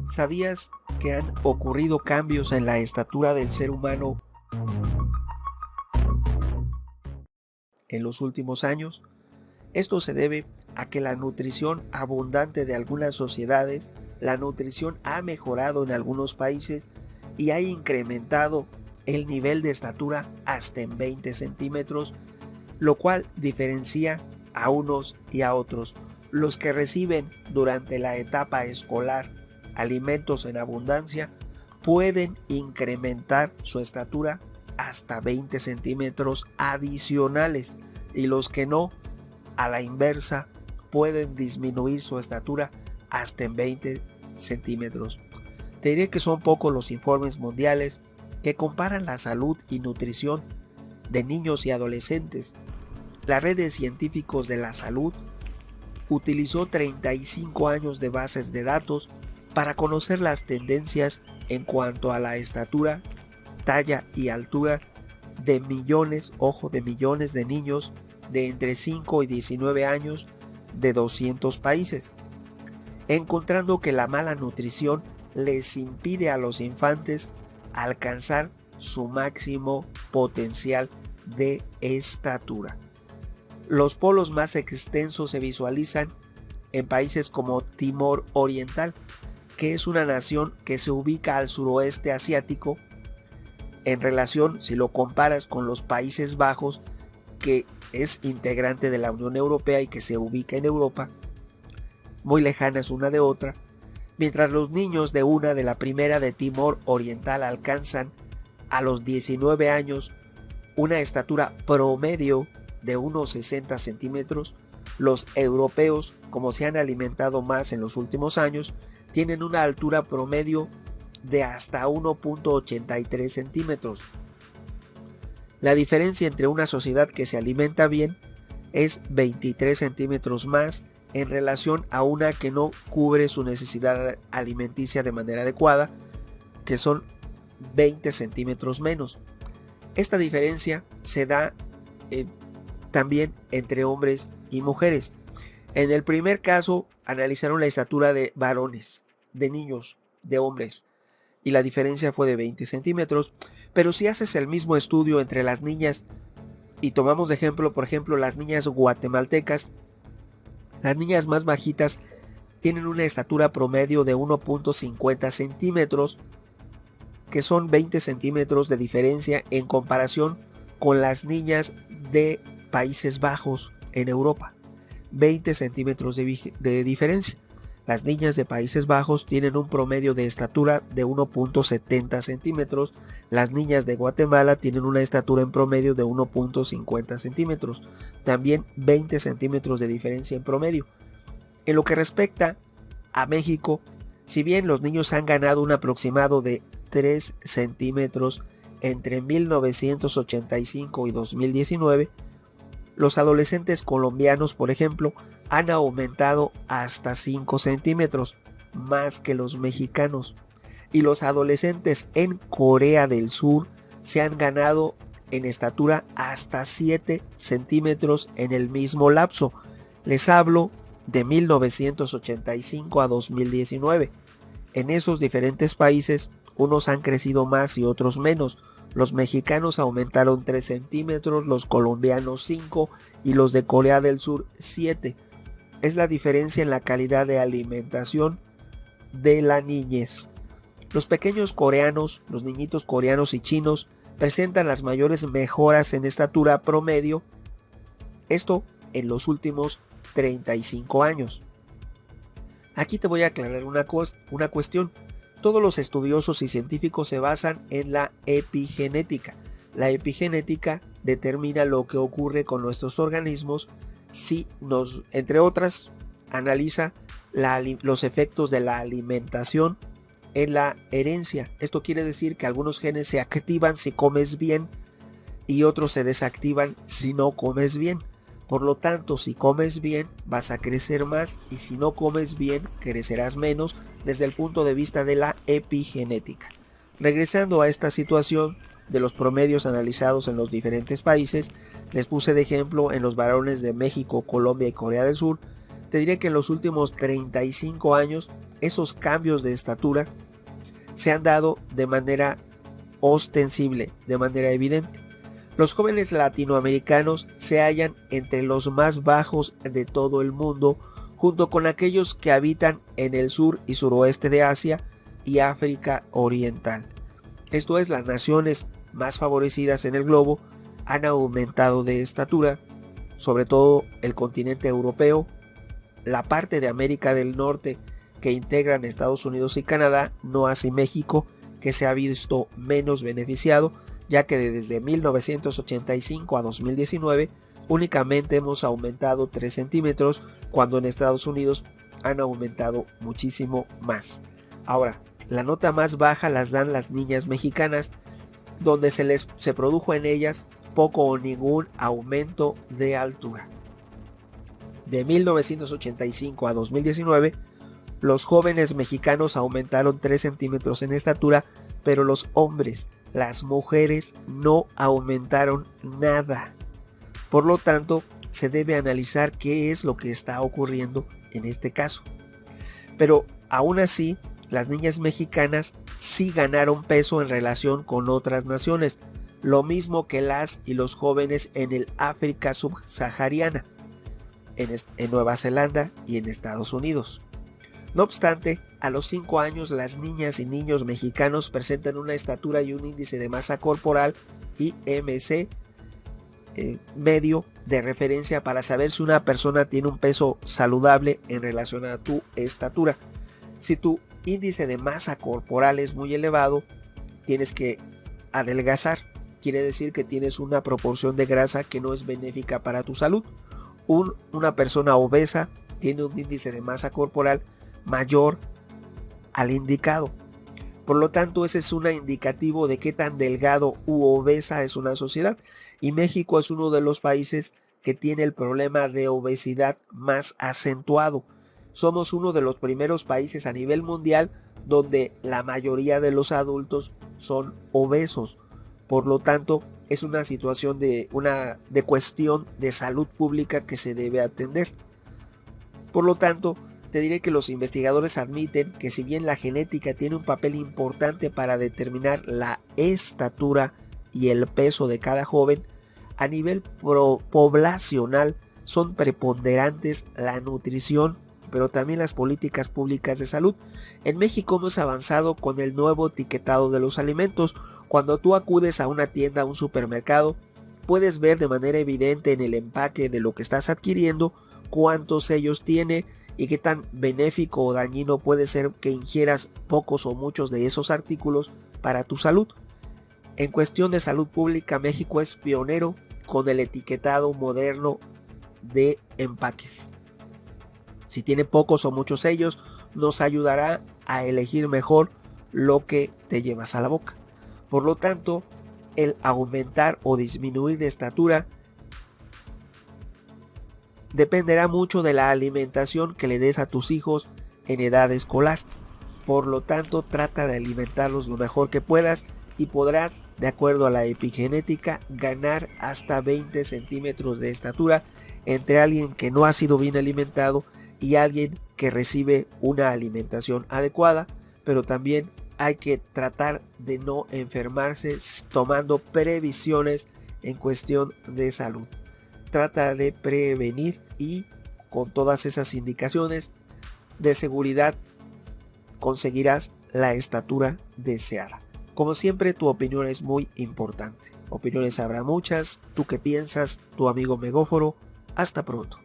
¿Sabías que han ocurrido cambios en la estatura del ser humano en los últimos años? Esto se debe a que la nutrición abundante de algunas sociedades, la nutrición ha mejorado en algunos países y ha incrementado el nivel de estatura hasta en 20 centímetros, lo cual diferencia a unos y a otros. Los que reciben durante la etapa escolar alimentos en abundancia pueden incrementar su estatura hasta 20 centímetros adicionales, y los que no, a la inversa, pueden disminuir su estatura hasta en 20 centímetros. Te diré que son pocos los informes mundiales que comparan la salud y nutrición de niños y adolescentes. La red de científicos de la salud utilizó 35 años de bases de datos para conocer las tendencias en cuanto a la estatura, talla y altura de millones de niños de entre 5 y 19 años de 200 países, encontrando que la mala nutrición les impide a los infantes alcanzar su máximo potencial de estatura. Los polos más extensos se visualizan en países como Timor Oriental, que es una nación que se ubica al suroeste asiático, en relación, si lo comparas con los Países Bajos, que es integrante de la Unión Europea y que se ubica en Europa, muy lejanas una de otra, mientras los niños de la primera de Timor Oriental alcanzan a los 19 años una estatura promedio de unos 60 centímetros, los europeos, como se han alimentado más en los últimos años, tienen una altura promedio de hasta 1.83 centímetros. La diferencia entre una sociedad que se alimenta bien es 23 centímetros más en relación a una que no cubre su necesidad alimenticia de manera adecuada, que son 20 centímetros menos. Esta diferencia se da también entre hombres y mujeres. En el primer caso analizaron la estatura de varones, de niños, de hombres, y la diferencia fue de 20 centímetros. Pero si haces el mismo estudio entre las niñas y tomamos de ejemplo, por ejemplo, las niñas guatemaltecas, las niñas más bajitas tienen una estatura promedio de 1.50 centímetros, que son 20 centímetros de diferencia en comparación con las niñas de Países Bajos en Europa. 20 centímetros de diferencia. Las niñas de Países Bajos tienen un promedio de estatura de 1.70 centímetros. Las niñas de Guatemala tienen una estatura en promedio de 1.50 centímetros. También 20 centímetros de diferencia en promedio. En lo que respecta a México, si bien los niños han ganado un aproximado de 3 centímetros entre 1985 y 2019, los adolescentes colombianos, por ejemplo, han aumentado hasta 5 centímetros más que los mexicanos. Y los adolescentes en Corea del Sur se han ganado en estatura hasta 7 centímetros en el mismo lapso. Les hablo de 1985 a 2019. En esos diferentes países, unos han crecido más y otros menos. Los mexicanos aumentaron 3 centímetros, los colombianos 5 y los de Corea del Sur 7. Es la diferencia en la calidad de alimentación de la niñez. Los pequeños coreanos, los niñitos coreanos y chinos, presentan las mayores mejoras en estatura promedio, esto en los últimos 35 años. Aquí te voy a aclarar una cuestión. Todos los estudiosos y científicos se basan en la epigenética. La epigenética determina lo que ocurre con nuestros organismos si entre otras, analiza los efectos de la alimentación en la herencia. Esto quiere decir que algunos genes se activan si comes bien y otros se desactivan si no comes bien. Por lo tanto, si comes bien, vas a crecer más, y si no comes bien, crecerás menos desde el punto de vista de la epigenética. Regresando a esta situación de los promedios analizados en los diferentes países, les puse de ejemplo en los varones de México, Colombia y Corea del Sur. Te diré que en los últimos 35 años esos cambios de estatura se han dado de manera ostensible, de manera evidente. Los jóvenes latinoamericanos se hallan entre los más bajos de todo el mundo, junto con aquellos que habitan en el sur y suroeste de Asia y África Oriental. Esto es, las naciones más favorecidas en el globo han aumentado de estatura, sobre todo el continente europeo, la parte de América del Norte que integran Estados Unidos y Canadá, no así México, que se ha visto menos beneficiado, ya que desde 1985 a 2019 únicamente hemos aumentado 3 centímetros, cuando en Estados Unidos han aumentado muchísimo más. Ahora, la nota más baja las dan las niñas mexicanas, donde se produjo en ellas poco o ningún aumento de altura. De 1985 a 2019, los jóvenes mexicanos aumentaron 3 centímetros en estatura, pero los hombres, las mujeres, no aumentaron nada. Por lo tanto, se debe analizar qué es lo que está ocurriendo en este caso. Pero aún así, las niñas mexicanas sí ganaron peso en relación con otras naciones, lo mismo que las y los jóvenes en el África subsahariana, en Nueva Zelanda y en Estados Unidos. No obstante, a los 5 años las niñas y niños mexicanos presentan una estatura y un índice de masa corporal IMC medio de referencia para saber si una persona tiene un peso saludable en relación a tu estatura. Si tu índice de masa corporal es muy elevado, tienes que adelgazar. Quiere decir que tienes una proporción de grasa que no es benéfica para tu salud. Una persona obesa tiene un índice de masa corporal mayor al indicado. Por lo tanto, ese es un indicativo de qué tan delgado u obesa es una sociedad. Y México es uno de los países que tiene el problema de obesidad más acentuado. Somos uno de los primeros países a nivel mundial donde la mayoría de los adultos son obesos. Por lo tanto, es una situación de cuestión de salud pública que se debe atender. Por lo tanto, te diré que los investigadores admiten que si bien la genética tiene un papel importante para determinar la estatura y el peso de cada joven, a nivel poblacional son preponderantes la nutrición, pero también las políticas públicas de salud. En México hemos avanzado con el nuevo etiquetado de los alimentos. Cuando tú acudes a una tienda, a un supermercado, puedes ver de manera evidente en el empaque de lo que estás adquiriendo cuántos sellos tiene y qué tan benéfico o dañino puede ser que ingieras pocos o muchos de esos artículos para tu salud. En cuestión de salud pública, México es pionero con el etiquetado moderno de empaques. Si tiene pocos o muchos sellos, nos ayudará a elegir mejor lo que te llevas a la boca. Por lo tanto, el aumentar o disminuir de estatura dependerá mucho de la alimentación que le des a tus hijos en edad escolar. Por lo tanto, trata de alimentarlos lo mejor que puedas y podrás, de acuerdo a la epigenética, ganar hasta 20 centímetros de estatura entre alguien que no ha sido bien alimentado y alguien que recibe una alimentación adecuada, pero también hay que tratar de no enfermarse tomando previsiones en cuestión de salud. Trata de prevenir y con todas esas indicaciones de seguridad conseguirás la estatura deseada. Como siempre, tu opinión es muy importante. Opiniones habrá muchas. ¿Tú qué piensas? Tu amigo Megóforo. Hasta pronto.